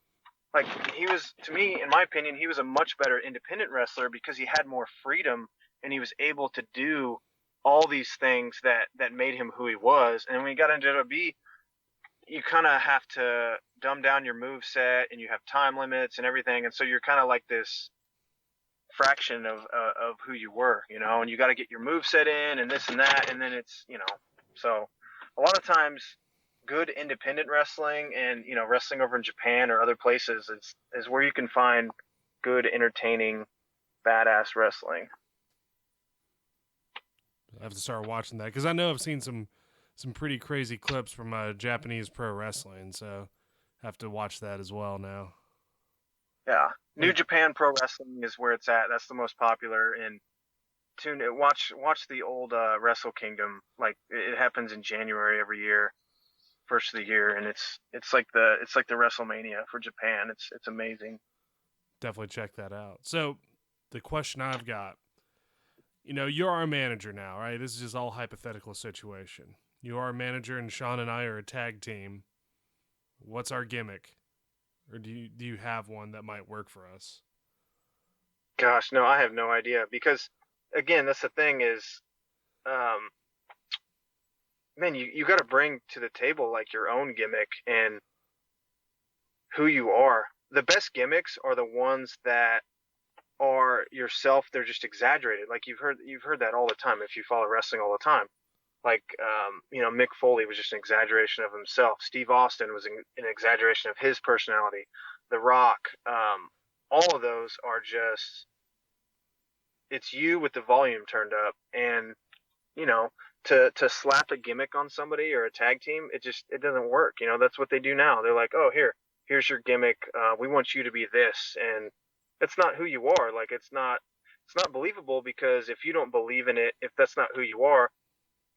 like he was, to me, in my opinion, he was a much better independent wrestler because he had more freedom and he was able to do all these things that made him who he was. And when he got into WWE, you kind of have to dumb down your move set, and you have time limits and everything, and so you're kind of like this fraction of who you were, and you got to get your move set in and this and that, and then it's, so a lot of times good independent wrestling and, wrestling over in Japan or other places is where you can find good, entertaining, badass wrestling. I have to start watching that, because I know I've seen some pretty crazy clips from Japanese pro wrestling, so I have to watch that as well now. Yeah, New Japan Pro Wrestling is where it's at. That's the most popular. And watch the old Wrestle Kingdom. Like it happens in January every year, first of the year, and it's like the WrestleMania for Japan. It's amazing. Definitely check that out. So the question I've got, you're our manager now, right? This is just all hypothetical situation. You are a manager, and Shawn and I are a tag team. What's our gimmick? Or do you have one that might work for us? Gosh, no, I have no idea. Because, again, that's the thing is, man, you got to bring to the table, like, your own gimmick and who you are. The best gimmicks are the ones that are yourself. They're just exaggerated. Like, you've heard that all the time if you follow wrestling all the time. Like, Mick Foley was just an exaggeration of himself. Steve Austin was an exaggeration of his personality. The Rock, all of those are just, it's you with the volume turned up. And, to slap a gimmick on somebody or a tag team, it doesn't work. That's what they do now. They're like, oh, here's your gimmick. We want you to be this. And that's not who you are. Like, it's not believable, because if you don't believe in it, if that's not who you are,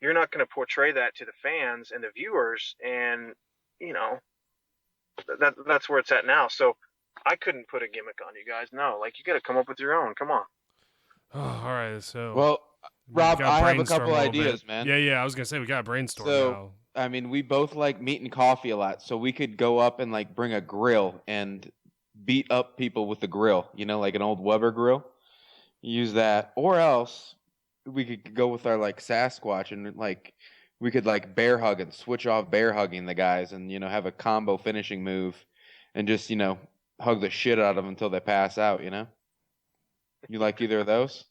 you're not going to portray that to the fans and the viewers, and that's where it's at now. So I couldn't put a gimmick on you guys. No, like you got to come up with your own. Come on. Oh, all right. So well, Rob, I have a couple ideas, man. Yeah. I was gonna say we got to brainstorm now. I mean, we both like meat and coffee a lot, so we could go up and like bring a grill and beat up people with the grill. Like an old Weber grill. Use that, or else we could go with our like Sasquatch, and like we could like bear hug and switch off bear hugging the guys, and have a combo finishing move, and just hug the shit out of them until they pass out. You like either of those?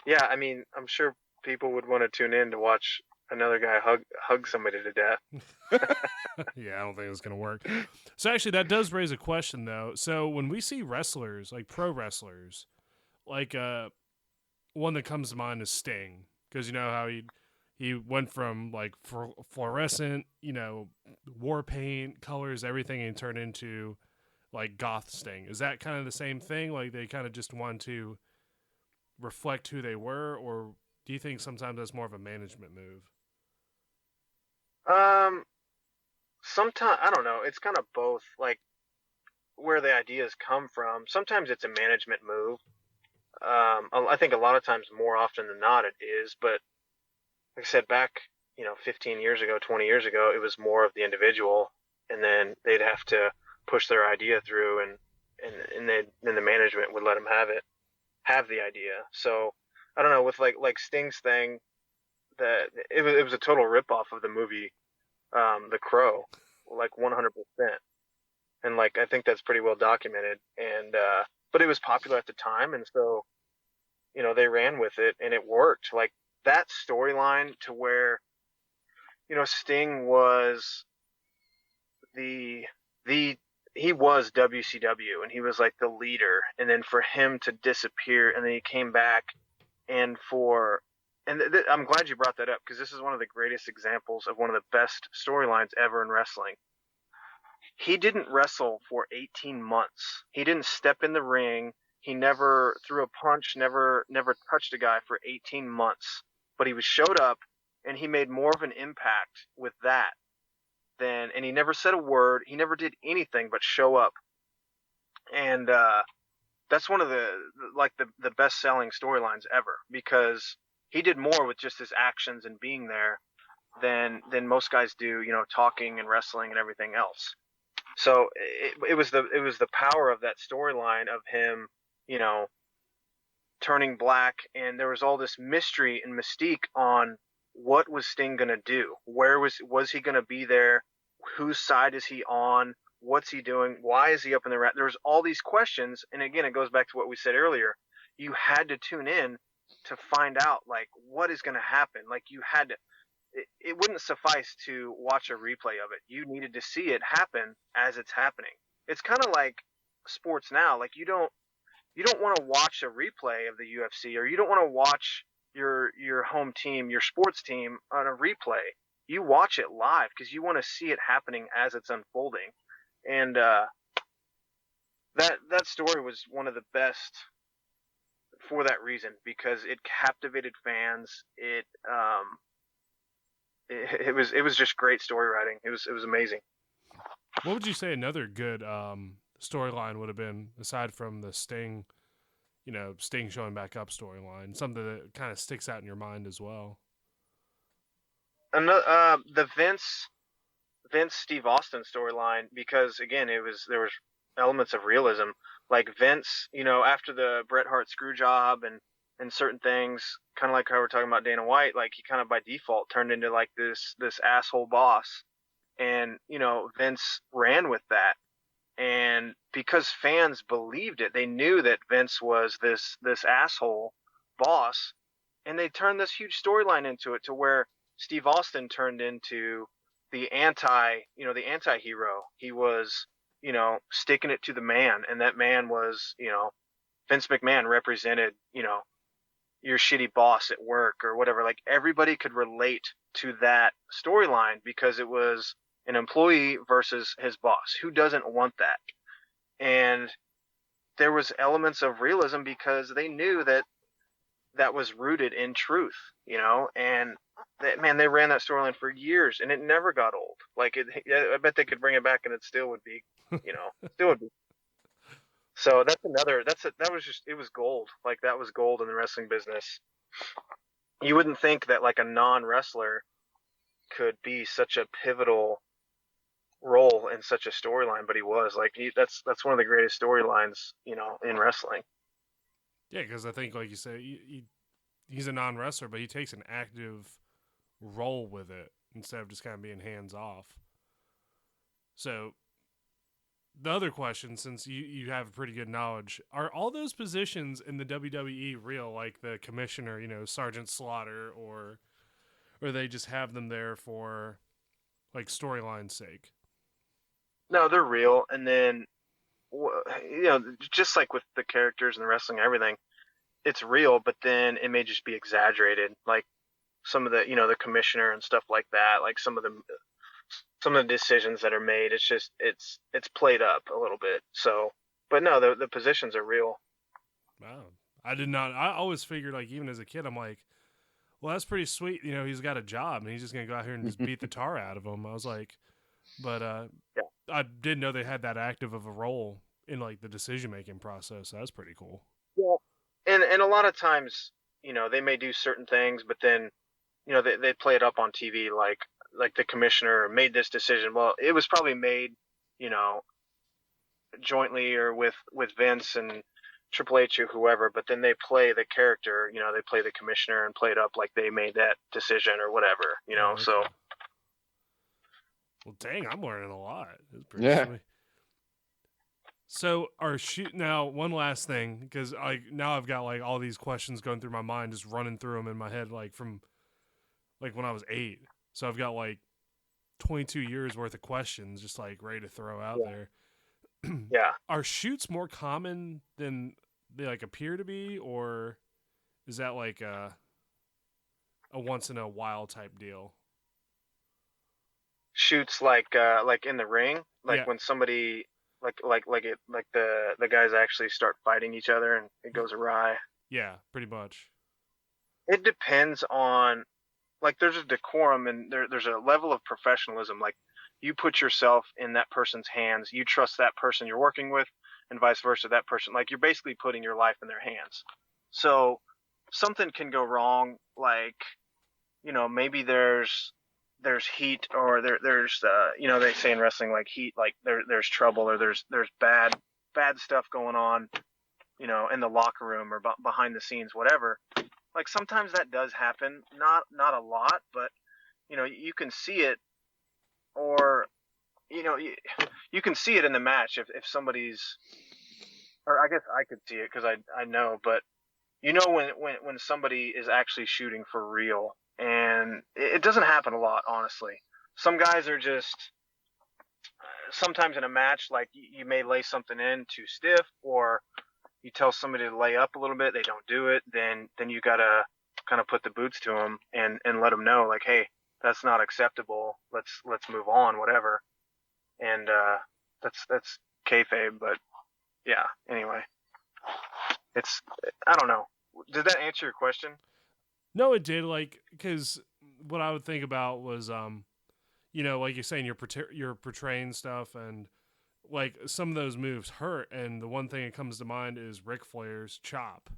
Yeah, I mean, I'm sure people would want to tune in to watch another guy hug somebody to death. Yeah, I don't think it's gonna work. So actually, that does raise a question though. So when we see wrestlers, like pro wrestlers, like one that comes to mind is Sting, because you know how he went from like fluorescent, war paint colors, everything, and turned into like goth Sting. Is that kind of the same thing? Like they kind of just want to reflect who they were, or do you think sometimes that's more of a management move? Um, Sometimes I don't know. It's kind of both. Like where the ideas come from. Sometimes it's a management move. I think a lot of times, more often than not, it is. But like I said, back 15 years ago, 20 years ago, it was more of the individual, and then they'd have to push their idea through, and then the management would let them have the idea. So I don't know, with like Sting's thing, that it was a total ripoff of the movie, The Crow, like 100%. And like I think that's pretty well documented. And but it was popular at the time, and so they ran with it, and it worked. Like that storyline to where Sting was the the he was WCW, and he was like the leader, and then for him to disappear, and then he came back, and I'm glad you brought that up, because this is one of the greatest examples of one of the best storylines ever in wrestling. He didn't wrestle for 18 months. He didn't step in the ring. He never threw a punch, never touched a guy for 18 months. But he showed up, and he made more of an impact with that and he never said a word. He never did anything but show up. And that's one of the best selling storylines ever, because he did more with just his actions and being there than most guys do, talking and wrestling and everything else. So it was the power of that storyline of him, turning black, and there was all this mystery and mystique on what was Sting gonna do? Where was he gonna be there? Whose side is he on? What's he doing? Why is he up in the rat? There's all these questions, and again, it goes back to what we said earlier. You had to tune in to find out like what is gonna happen. Like you had to. It wouldn't suffice to watch a replay of it. You needed to see it happen as it's happening. It's kind of like sports now. Like you don't want to watch a replay of the UFC, or you don't want to watch your home team, your sports team on a replay. You watch it live because you want to see it happening as it's unfolding. And that story was one of the best for that reason, because it captivated fans. It was just great story writing. It was amazing. What would you say another good storyline would have been, aside from the Sting, Sting showing back up storyline? Something that kind of sticks out in your mind as well. Another, the Vince Steve Austin storyline, because again, there was elements of realism. Like Vince, after the Bret Hart screw job and certain things, kind of like how we're talking about Dana White, like he kind of by default turned into like this asshole boss, and Vince ran with that, and because fans believed it, they knew that Vince was this asshole boss, and they turned this huge storyline into it, to where Steve Austin turned into the anti-hero. He was sticking it to the man, and that man was Vince McMahon represented your shitty boss at work or whatever. Like everybody could relate to that storyline, because it was an employee versus his boss. Who doesn't want that? And there was elements of realism, because they knew that was rooted in truth, and they ran that storyline for years, and it never got old. Like I bet they could bring it back, and it still would be, still would be. So it was gold. Like that was gold in the wrestling business. You wouldn't think that like a non-wrestler could be such a pivotal role in such a storyline, but he was. Like that's one of the greatest storylines, in wrestling. Yeah, because I think, like you say, he's a non-wrestler, but he takes an active role with it instead of just kind of being hands off. So the other question, since you have pretty good knowledge, are all those positions in the WWE real, like the commissioner, Sergeant Slaughter, or they just have them there for like storyline's sake? No, they're real. And then, just like with the characters and the wrestling and everything, it's real, but then it may just be exaggerated. Like some of the the commissioner and stuff like that, like some of the decisions that are made. It's just it's played up a little bit. So, but no, the positions are real. Wow. I did not. I always figured, like, even as a kid, I'm like, well, that's pretty sweet. You know, he's got a job and he's just going to go out here and just beat the tar out of him. I was like, but Yeah. I didn't know they had that active of a role in, like, the decision-making process. That's pretty cool. Yeah. And a lot of times, they may do certain things, but then, they play it up on TV like the commissioner made this decision. Well, it was probably made, jointly or with Vince and Triple H or whoever, but then they play the character, they play the commissioner and play it up like they made that decision or whatever, Oh, okay. so. Well, dang, I'm learning a lot. It's pretty sweet. So, now one last thing, because now I've got like all these questions going through my mind, just running through them in my head, like from like when I was 8. So I've got like 22 years worth of questions, just like ready to throw out there. Yeah. Are shoots more common than they like appear to be, or is that like a once in a while type deal? Shoots like in the ring, like when somebody like the guys actually start fighting each other and it goes awry. Yeah, pretty much. It depends on, like, there's a decorum and there's a level of professionalism. Like, you put yourself in that person's hands, you trust that person you're working with, and vice versa. That person, like, you're basically putting your life in their hands. So something can go wrong, like, maybe there's heat, or there's they say in wrestling, like, heat, like there's trouble, or there's bad stuff going on, in the locker room or behind the scenes, whatever. Like, sometimes that does happen, not a lot, but you can see it, or you can see it in the match if somebody's, or I guess I could see it because I know, but when somebody is actually shooting for real. And it doesn't happen a lot, honestly. Some guys are just, sometimes in a match, like, you may lay something in too stiff, or you tell somebody to lay up a little bit, they don't do it, then you gotta kind of put the boots to them and let them know, like, hey, that's not acceptable. Let's move on, whatever. And that's kayfabe, but yeah. Anyway, I don't know. Did that answer your question? No, it did. Like, because what I would think about was, like you're saying, you're portraying stuff, and like some of those moves hurt. And the one thing that comes to mind is Ric Flair's chop.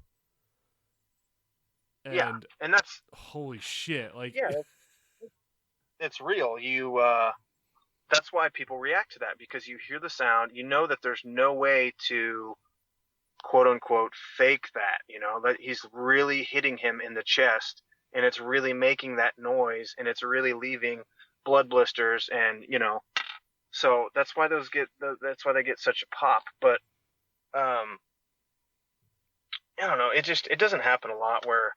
And and that's holy shit! Like, it's real. That's why people react to that, because you hear the sound, that there's no way to, quote unquote, fake that, that he's really hitting him in the chest, and it's really making that noise, and it's really leaving blood blisters, and so that's why they get such a pop. But I don't know, it doesn't happen a lot where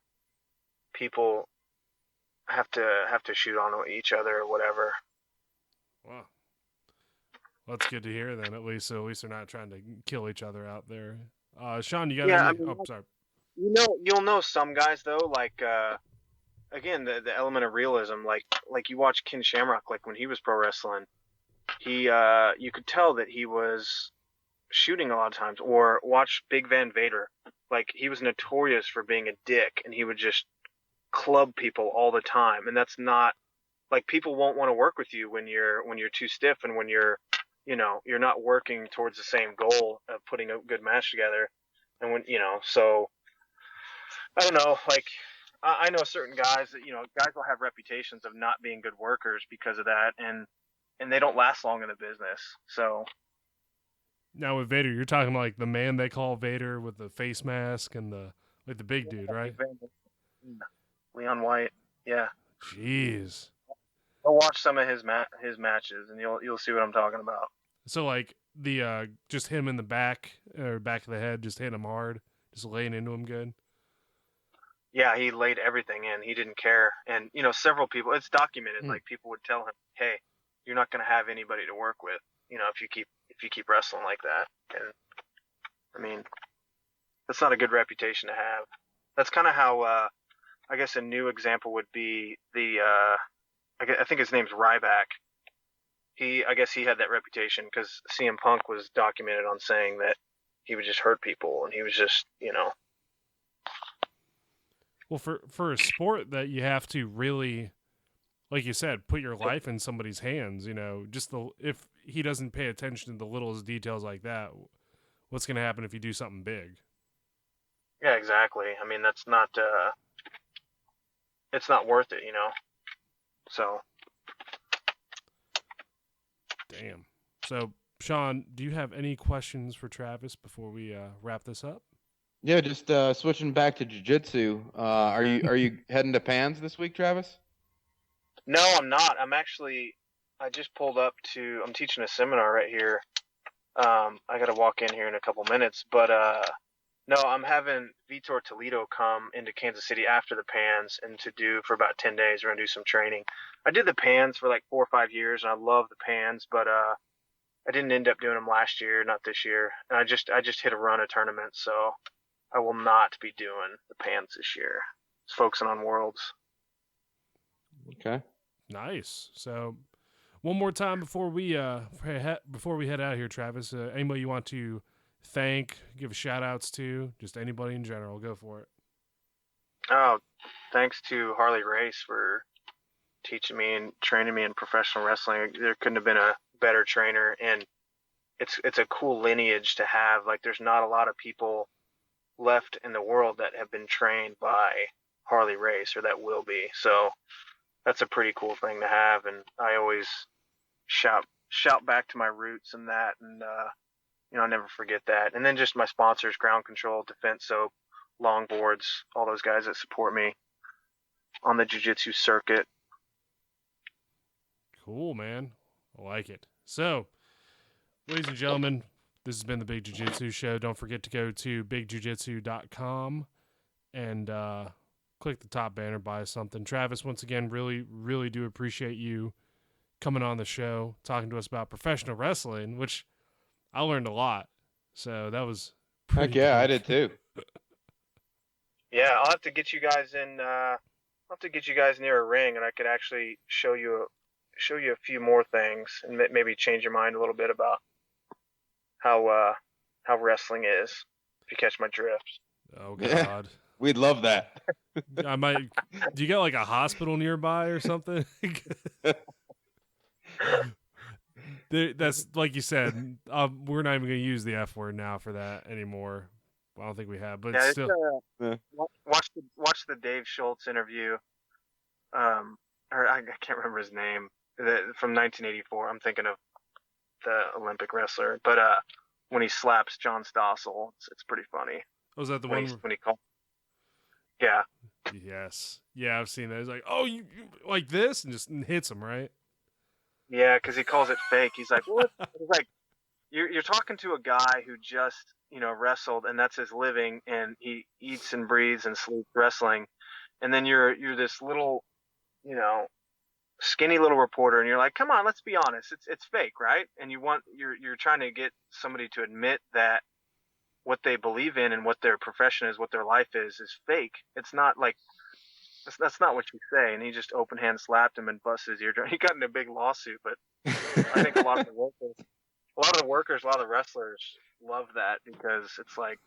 people have to shoot on each other or whatever. Wow. Well, that's good to hear then, at least they're not trying to kill each other out there. Shawn, you got any? Oh, sorry. You'll know some guys though, like again, the element of realism, like you watch Ken Shamrock, like when he was pro wrestling, he you could tell that he was shooting a lot of times. Or watch Big Van Vader, like, he was notorious for being a dick, and he would just club people all the time, and that's not, like, people won't want to work with you when you're too stiff, and when you're not working towards the same goal of putting a good match together. And when, so I don't know, like, I know certain guys that, guys will have reputations of not being good workers because of that, and they don't last long in the business. So now with Vader, you're talking like the man they call Vader with the face mask and the big dude, right? Leon White, yeah. Jeez. I'll watch some of his matches, and you'll see what I'm talking about. So, like, the just him in the back or back of the head, just hitting him hard, just laying into him good. Yeah, he laid everything in. He didn't care, and several people. It's documented. Like, people would tell him, "Hey, you're not going to have anybody to work with, if you keep wrestling like that." And I mean, that's not a good reputation to have. That's kind of how I guess a new example would be I think his name's Ryback. I guess he had that reputation because CM Punk was documented on saying that he would just hurt people, and he was just, Well, for a sport that you have to really, like you said, put your life in somebody's hands, just if he doesn't pay attention to the littlest details like that, what's going to happen if you do something big? Yeah, exactly. I mean, that's not, it's not worth it, So. Damn. So, Shawn, do you have any questions for Travis before we wrap this up? Yeah, just switching back to jiu-jitsu. Are you heading to Pans this week, Travis? No, I'm not. I just pulled up I'm teaching a seminar right here. I got to walk in here in a couple minutes, but no, I'm having Vitor Toledo come into Kansas City after the Pans and to do for about 10 days. We're going to do some training. I did the Pans for like 4 or 5 years, and I love the Pans, but I didn't end up doing them last year, not this year. And I just hit a run of tournaments, so I will not be doing the Pans this year. Just focusing on Worlds. Okay. Nice. So, one more time before we head out of here, Travis. Anybody you want to thank, give shout outs to, just anybody in general, go for it. Oh, thanks to Harley Race for teaching me and training me in professional wrestling. There couldn't have been a better trainer, and it's a cool lineage to have. Like, there's not a lot of people left in the world that have been trained by Harley Race or that will be. So that's a pretty cool thing to have, and I always shout back to my roots and that, and I'll never forget that. And then just my sponsors, Ground Control, Defense Soap, Longboards, all those guys that support me on the jiu-jitsu circuit. Cool, man. I like it. So, ladies and gentlemen, this has been the Big Jiu-Jitsu Show. Don't forget to go to bigjujitsu.com and click the top banner, buy something. Travis, once again, really, really do appreciate you coming on the show, talking to us about professional wrestling, which I learned a lot. So that was pretty Heck yeah, cool. I did too. Yeah, I'll have to get you guys in. I'll have to get you guys near a ring, and I could actually show you a few more things, and maybe change your mind a little bit about how wrestling is. If you catch my drift. Oh God, we'd love that. I might. Do you got like a hospital nearby or something? That's like you said. We're not even going to use the F word now for that anymore. I don't think we have, but still. Watch the Dave Schultz interview. Or I can't remember his name. From 1984. I'm thinking of the Olympic wrestler, but when he slaps John Stossel, it's pretty funny. Was that the one when he called? Yeah. Yes. Yeah, I've seen that. He's like, "Oh, you like this," and just hits him, right? Yeah, because he calls it fake. He's like, "What?" He's like, "You're talking to a guy who just wrestled, and that's his living, and he eats and breathes and sleeps wrestling, and then you're this little, skinny little reporter, and you're like, come on, let's be honest, it's fake, right? And you're trying to get somebody to admit that what they believe in and what their profession is, what their life is fake. It's not like that's not what you say." And he just open hand slapped him and busted his eardrum. He got in a big lawsuit, but I think a lot of the workers, a lot of the wrestlers love that, because it's like,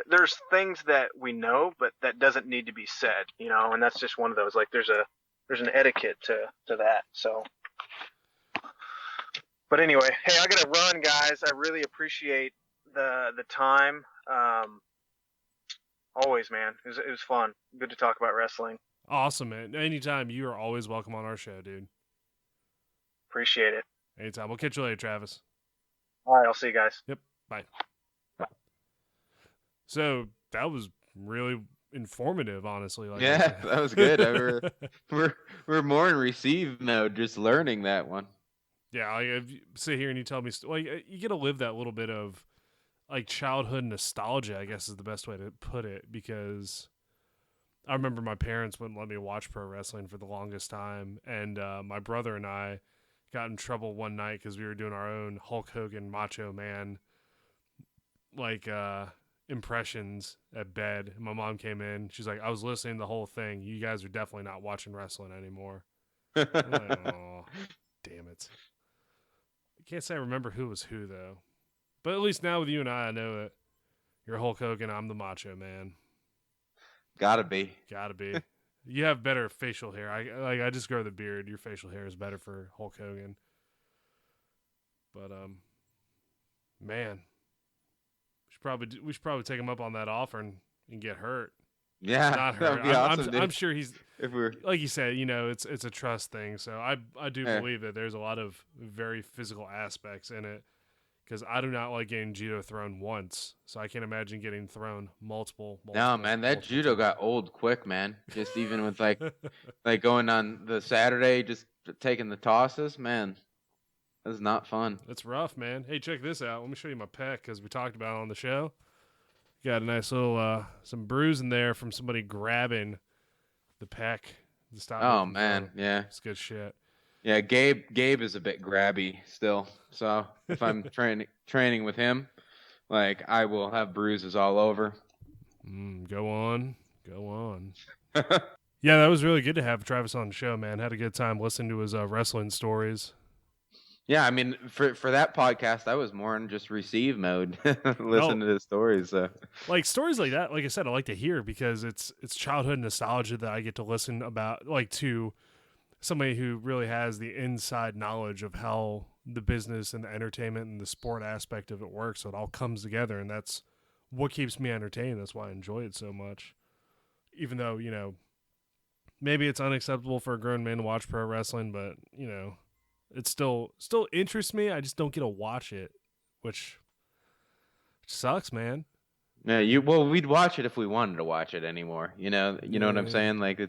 there's things that we know, but that doesn't need to be said, and that's just one of those. Like, there's an etiquette to that. So, but anyway, hey, I gotta run, guys. I really appreciate the time. Always, man. It was fun. Good to talk about wrestling. Awesome, man. Anytime, you are always welcome on our show, dude. Appreciate it. Anytime. We'll catch you later, Travis. All right, I'll see you guys. Yep. Bye. So that was really informative, honestly. Like, yeah, that was good. We're more in receive mode, just learning that one. Yeah, like, if you sit here and you tell me, you get to live that little bit of like childhood nostalgia, I guess is the best way to put it, because I remember my parents wouldn't let me watch pro wrestling for the longest time, and my brother and I got in trouble one night because we were doing our own Hulk Hogan Macho Man impressions at bed. And my mom came in. She's like, I was listening to the whole thing. You guys are definitely not watching wrestling anymore. I'm like, oh, damn it. I can't say I remember who was who, though. But at least now with you and I know it. You're Hulk Hogan. I'm the Macho Man. Gotta be. Gotta be. You have better facial hair. I just grow the beard. Your facial hair is better for Hulk Hogan. But man, we should probably take him up on that offer and get hurt. Yeah, Not hurt. that'd be awesome, I'm sure he's, if we're like you said, it's a trust thing. So I do believe that there's a lot of very physical aspects in it. Because I do not like getting judo thrown once, so I can't imagine getting thrown multiple. No, man, that judo got old quick, man. Just even with like going on the Saturday, just taking the tosses, man. That's not fun. It's rough, man. Hey, check this out. Let me show you my pec because we talked about it on the show. Got a nice little some bruise in there from somebody grabbing the pec to stop. Oh man, yeah, it's good shit. Yeah, Gabe is a bit grabby still. So if I'm training with him, like I will have bruises all over. Go on. Yeah, that was really good to have Travis on the show, man. Had a good time listening to his wrestling stories. Yeah, I mean, for that podcast, I was more in just receive mode, listen to his stories. Like stories like that, like I said, I like to hear because it's childhood nostalgia that I get to listen about, like to somebody who really has the inside knowledge of how the business and the entertainment and the sport aspect of it works. So it all comes together, and that's what keeps me entertained. That's why I enjoy it so much. Even though, maybe it's unacceptable for a grown man to watch pro wrestling, but, it still interests me. I just don't get to watch it, which sucks, man. Yeah, we'd watch it if we wanted to watch it anymore. You know what I'm saying? Like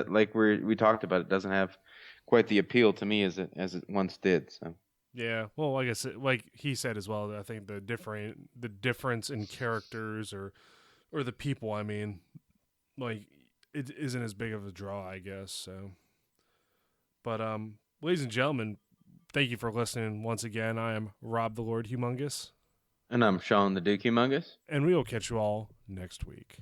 like we talked about, it doesn't have quite the appeal to me as it once did. So yeah, well, like I said, like he said as well, I think the difference in characters or the people, I mean, like it isn't as big of a draw, I guess. So, but ladies and gentlemen, thank you for listening once again. I am Rob the Lord Humongous. And I'm Shawn the Duke Humongous. And we will catch you all next week.